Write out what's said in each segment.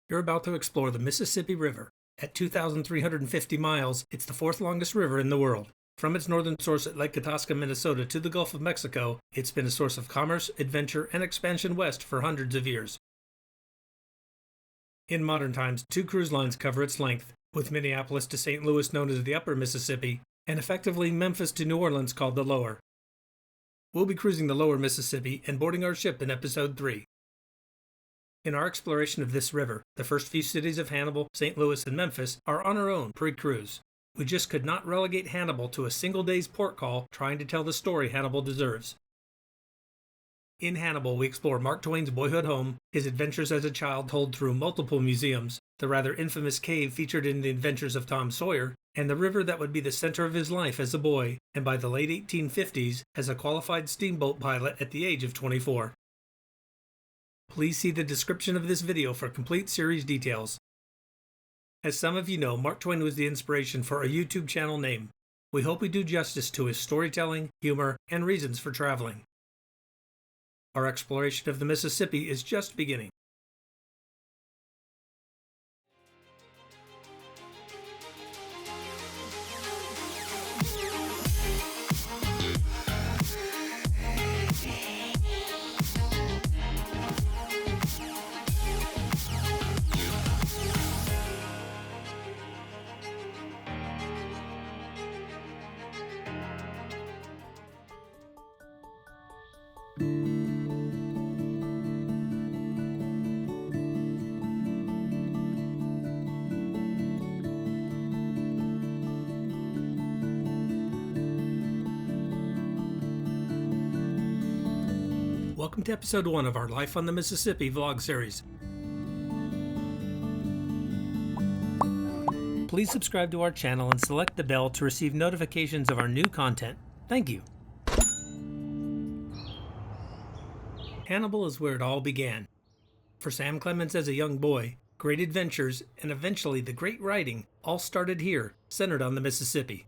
You're about to explore the Mississippi River. At 2,350 miles, it's the fourth longest river in the world. From its northern source at Lake Itasca, Minnesota, to the Gulf of Mexico, it's been a source of commerce, adventure, and expansion west for hundreds of years. In modern times, two cruise lines cover its length, with Minneapolis to St. Louis known as the Upper Mississippi, and effectively Memphis to New Orleans called the Lower. We'll be cruising the Lower Mississippi and boarding our ship in Episode 3. In our exploration of this river, the first few cities of Hannibal, St. Louis, and Memphis are on our own pre-cruise. We just could not relegate Hannibal to a single day's port call trying to tell the story Hannibal deserves. In Hannibal, we explore Mark Twain's Boyhood Home, his adventures as a child told through multiple museums, the rather infamous cave featured in the Adventures of Tom Sawyer, and the river that would be the center of his life as a boy, and by the late 1850s as a qualified steamboat pilot at the age of 24. Please see the description of this video for complete series details. As some of you know, Mark Twain was the inspiration for our YouTube channel name. We hope we do justice to his storytelling, humor, and reasons for traveling. Our exploration of the Mississippi is just beginning. Welcome to episode 1 of our Life on the Mississippi vlog series. Please subscribe to our channel and select the bell to receive notifications of our new content. Thank you. Hannibal is where it all began. For Sam Clemens as a young boy, great adventures and eventually the great writing all started here, centered on the Mississippi.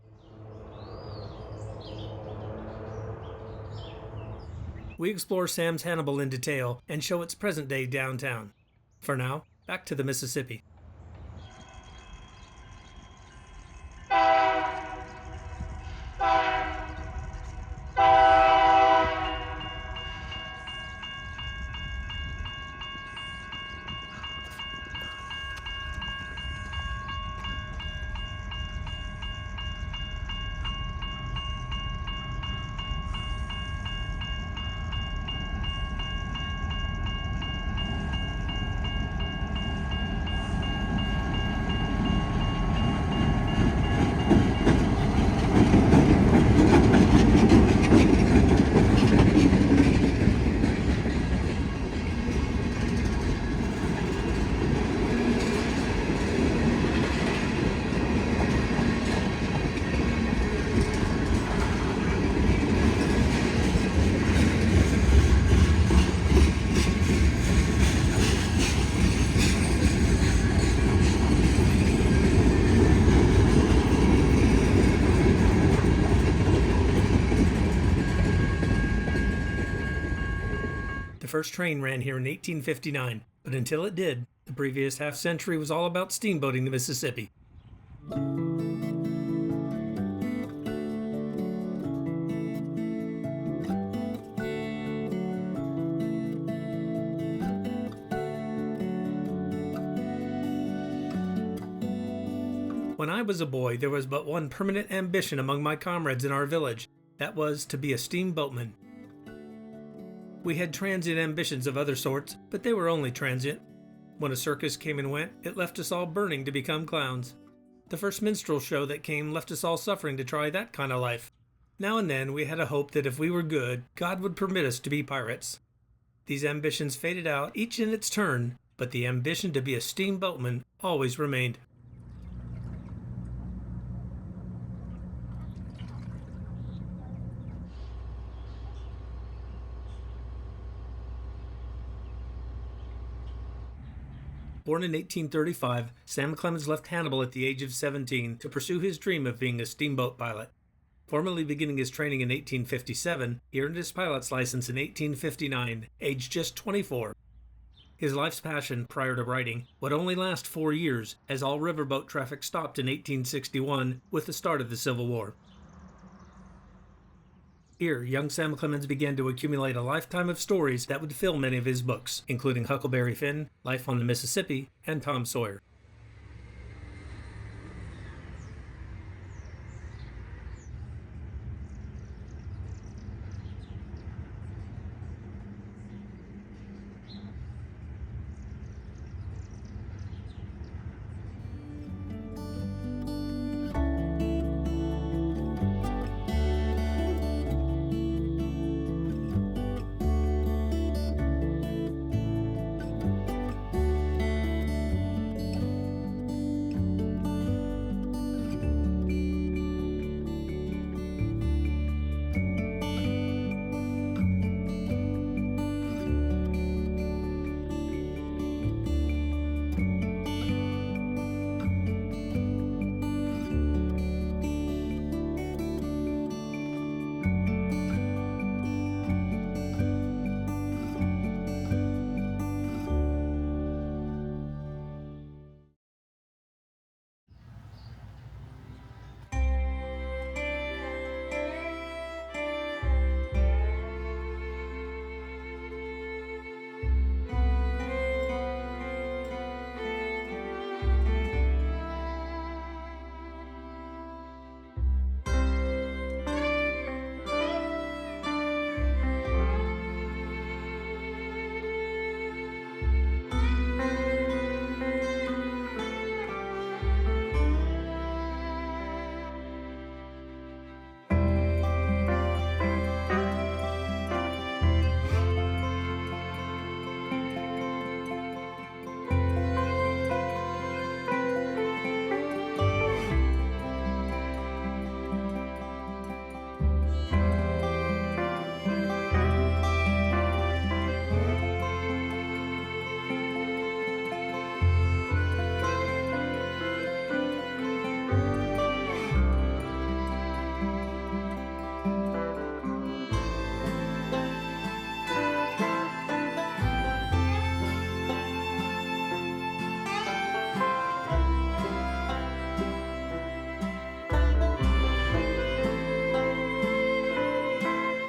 We explore Sam's Hannibal in detail and show its present-day downtown. For now, back to the Mississippi. The first train ran here in 1859, but until it did, the previous half-century was all about steamboating the Mississippi. When I was a boy, there was but one permanent ambition among my comrades in our village. That was to be a steamboatman. We had transient ambitions of other sorts, but they were only transient. When a circus came and went, it left us all burning to become clowns. The first minstrel show that came left us all suffering to try that kind of life. Now and then we had a hope that if we were good, God would permit us to be pirates. These ambitions faded out, each in its turn, but the ambition to be a steamboatman always remained. Born in 1835, Sam Clemens left Hannibal at the age of 17 to pursue his dream of being a steamboat pilot. Formally beginning his training in 1857, he earned his pilot's license in 1859, aged just 24. His life's passion prior to writing would only last 4 years, as all riverboat traffic stopped in 1861 with the start of the Civil War. Here, young Sam Clemens began to accumulate a lifetime of stories that would fill many of his books, including Huckleberry Finn, Life on the Mississippi, and Tom Sawyer.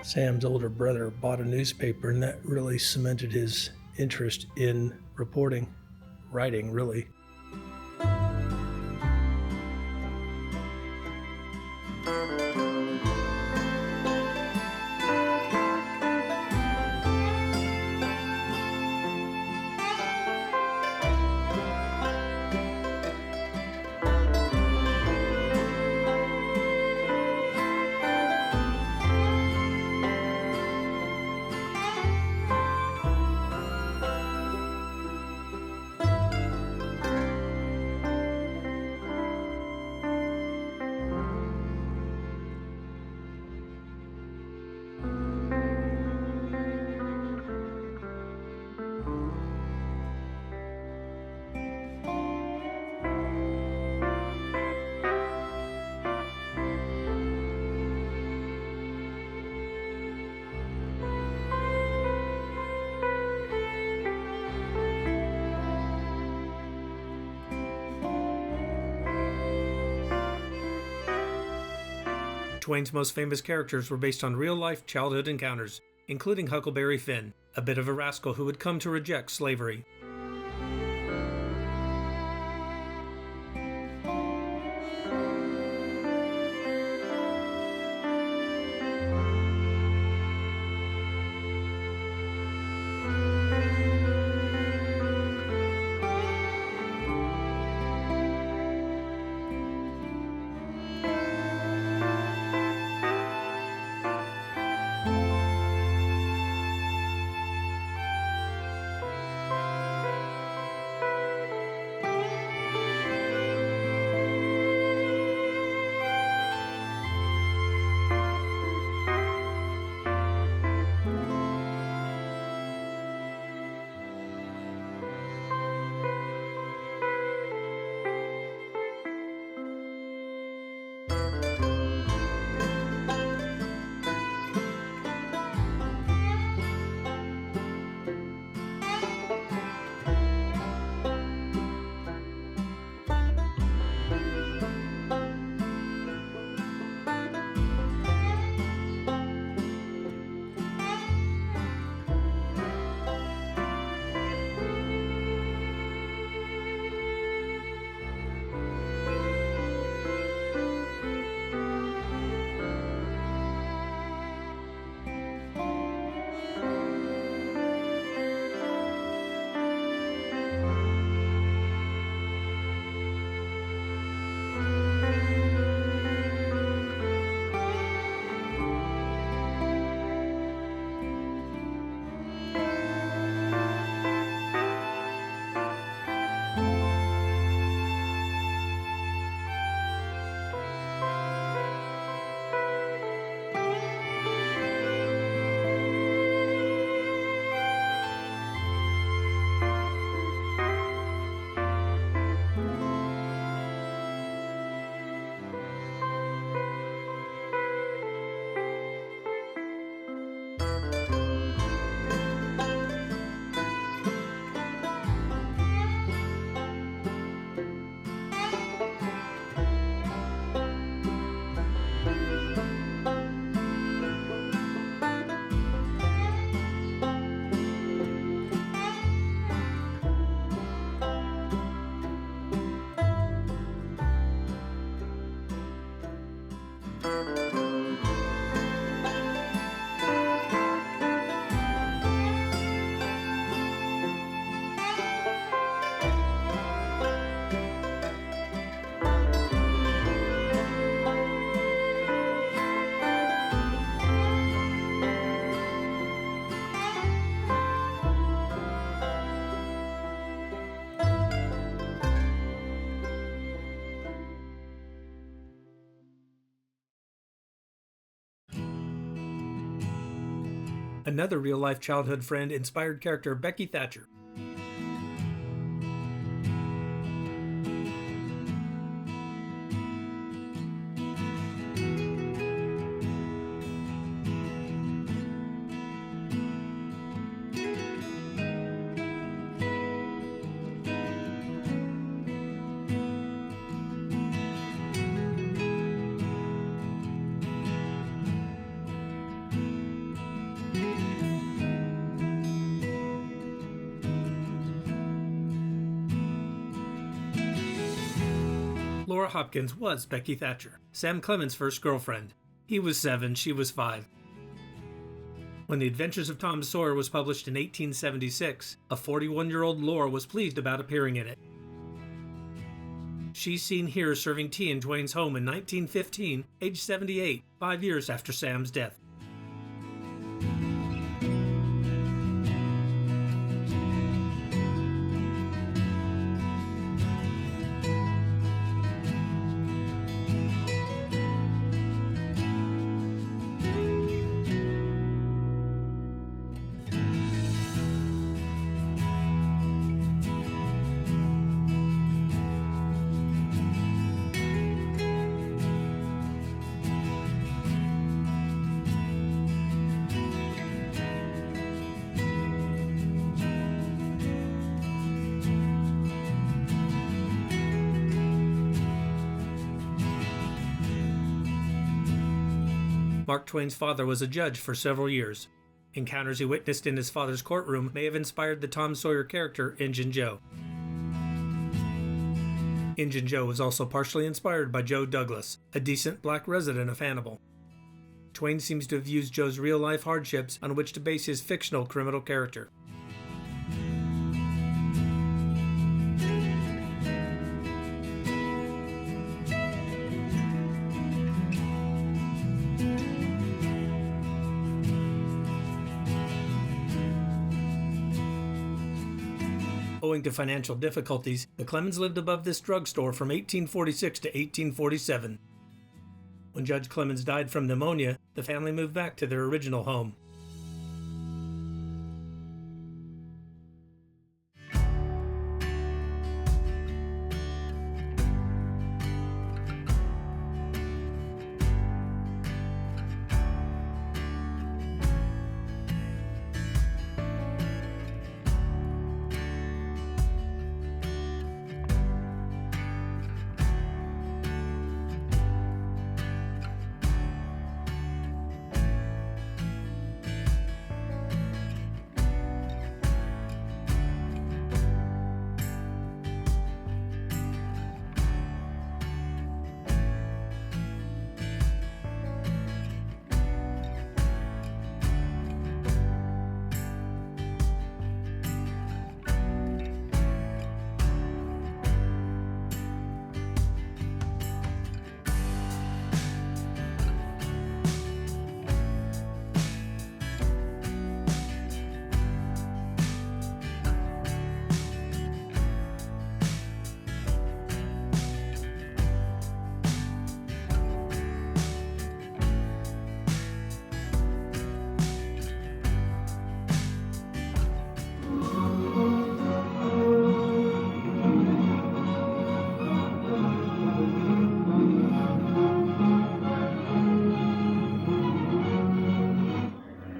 Sam's older brother bought a newspaper, and that really cemented his interest in reporting, writing, really. Twain's most famous characters were based on real-life childhood encounters, including Huckleberry Finn, a bit of a rascal who would come to reject slavery. Another real-life childhood friend inspired character Becky Thatcher. Laura Hopkins was Becky Thatcher, Sam Clemens' first girlfriend. He was 7, she was 5. When The Adventures of Tom Sawyer was published in 1876, a 41-year-old Laura was pleased about appearing in it. She's seen here serving tea in Twain's home in 1915, age 78, 5 years after Sam's death. Mark Twain's father was a judge for several years. Encounters he witnessed in his father's courtroom may have inspired the Tom Sawyer character Injun Joe. Injun Joe was also partially inspired by Joe Douglas, a decent black resident of Hannibal. Twain seems to have used Joe's real-life hardships on which to base his fictional criminal character. Owing to financial difficulties, the Clemens lived above this drugstore from 1846 to 1847. When Judge Clemens died from pneumonia, the family moved back to their original home.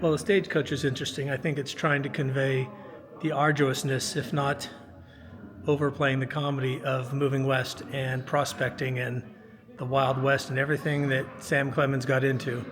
Well, the stagecoach is interesting. I think it's trying to convey the arduousness, if not overplaying the comedy of moving west and prospecting and the Wild West and everything that Sam Clemens got into.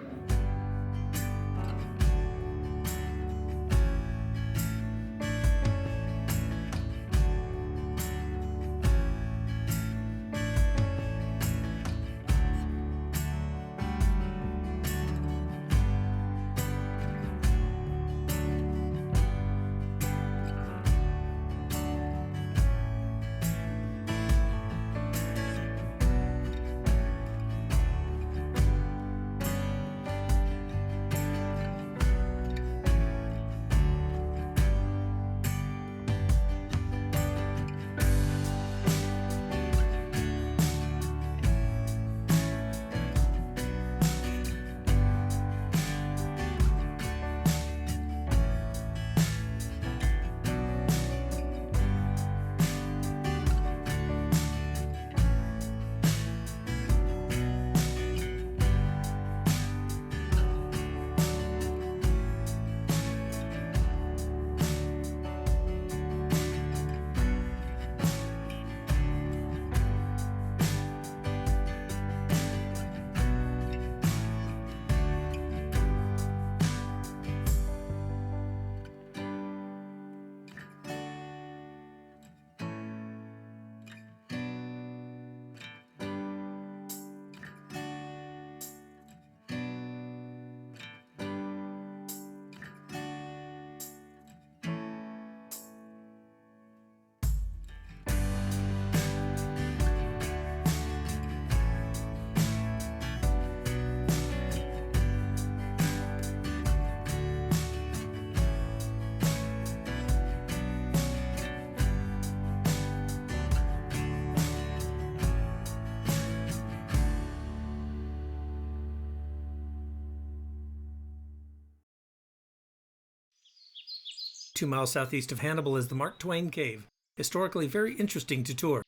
2 miles southeast of Hannibal is the Mark Twain Cave, historically very interesting to tour.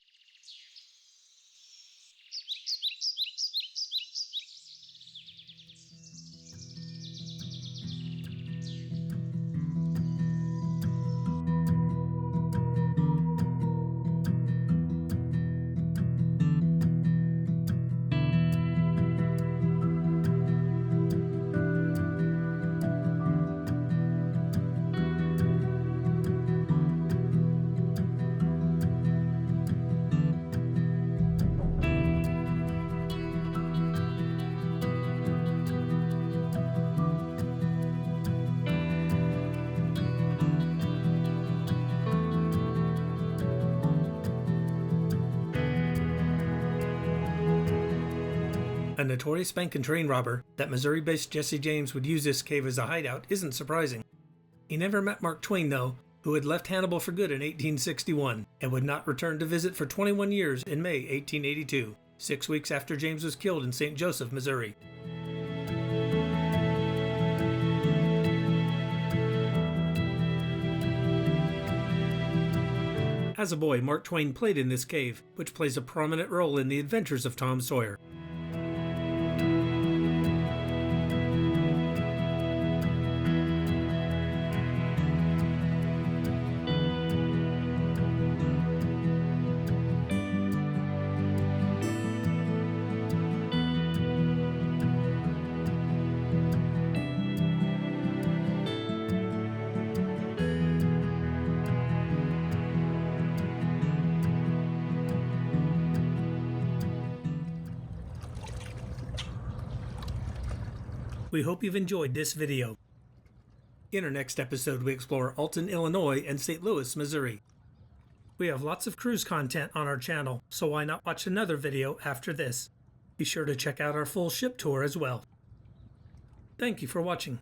A notorious bank and train robber, that Missouri-based Jesse James would use this cave as a hideout isn't surprising. He never met Mark Twain, though, who had left Hannibal for good in 1861 and would not return to visit for 21 years in May 1882, 6 weeks after James was killed in St. Joseph, Missouri. As a boy, Mark Twain played in this cave, which plays a prominent role in the Adventures of Tom Sawyer. We hope you've enjoyed this video. In our next episode, we explore Alton, Illinois and St. Louis, Missouri. We have lots of cruise content on our channel, so why not watch another video after this? Be sure to check out our full ship tour as well. Thank you for watching.